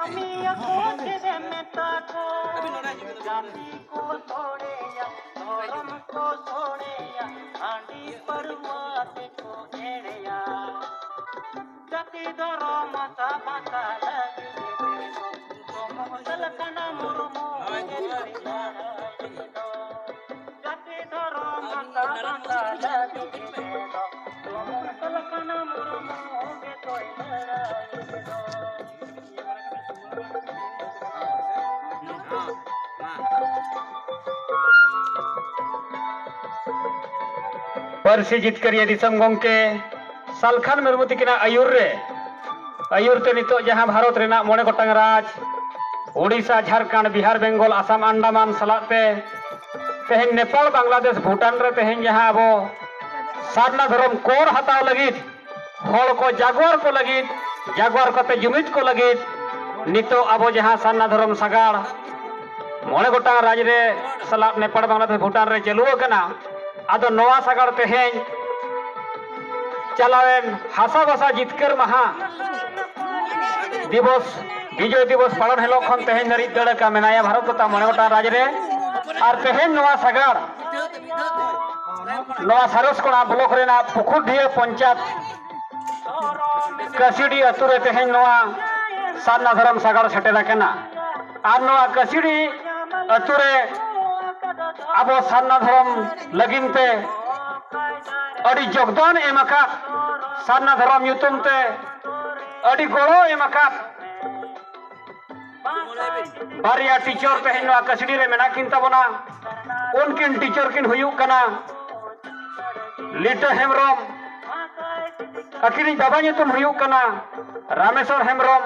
Ami ako kede meta ko, jati ko thodeya, thoram ko thodeya, andi parwate ko edeya. Jati doro mata mata lagi dedo, tomo salakana murumu edeya. Jati doro mata mata lagi dedo, tomo salakana murumu edeya. Parsi जितकारिया दिसम गंके Salkhan Murmu तकिना आयुरते नितो जहां भारत रेना मोड़े गोटांग राज ओडिशा झारखंड बिहार बेंगल आसाम अंडमान सलाते तेहेन नेपाल बांग्लादेश भूटान रे तेहेन जहां अबो सारना धर्म core हताव लगित हर को जागवार को लगित जागवार कते जुमित को लगित नितो अबो जहां सारना धर्म सागाड़ मोड़े गोटांग राज रे सला नेपाल बांग्लादेश भूटान रे चलू कना आदो नवा सागाड़ तेहेन चलावेन हासा बसा जितकर महा दिवस विजय दिवस पालन हेलो खन तेहेन नरी दड़ का मेनाया भारत तथा मोड़े गोटांग राज रे और तेहेन नवा सागाड़ नवा सारसकोड़ा ब्लॉक रेना पुखुरडिया पंचायत कसिडी अतु रे तेहेन नवा सारना धर्म सागाड़ सेटेरा कना और नवा कसिडी अतु रे आबो सारना धर्म लगिनते अड़ी योगदान एमका सारना धर्म युतुमते अड़ी गड़ो एमका बारिया टीचर तेहेन नवा कसिडी रे मेना किन तबना उनकिन टीचर किन हुयुक कना लिटो हेमरम अकिनी बाबा युतुम हुयुक कना रामेश्वर हेमरम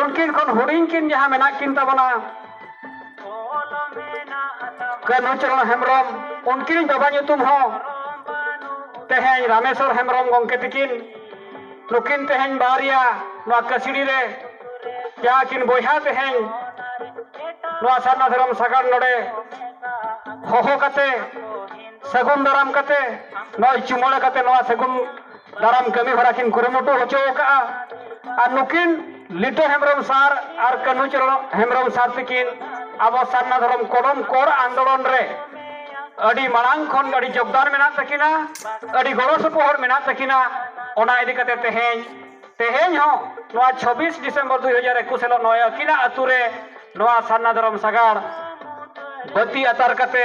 उनकिन खन हुडिंग किन जहां मेना किन तबना कनुचरण हेमरम उनकिन बाबा युतुम हो तेहेन रामेश्वर हेमरम गंके तकिन नुकिन तेहेन बारिया नवा कसिडी रे क्या किन बोहा तेहेन नवा सारना धर्म सागाड़ नोडे होहो कते सगुन दाराम कते नय चुमोड़े कते नवा सगुन दाराम कमी भरा किन कुरुमुटु होचो का और नुकिन लिटो हेमरम सार और कनुचरण हेमरम सार तकिन आबो सारना धर्म कोडम कोर आंदोलन रे अड़ी मांग खन अड़ी योगदान मेना तकिना अड़ी गड़ो सपोहर मेना तकिना ओना इदी कते तेहेन हो नवा 26 डिसेंबर 2021 हेलो नय अकिना अतु रे नवा सारना धर्म सागाड़ बत्ती अतार कते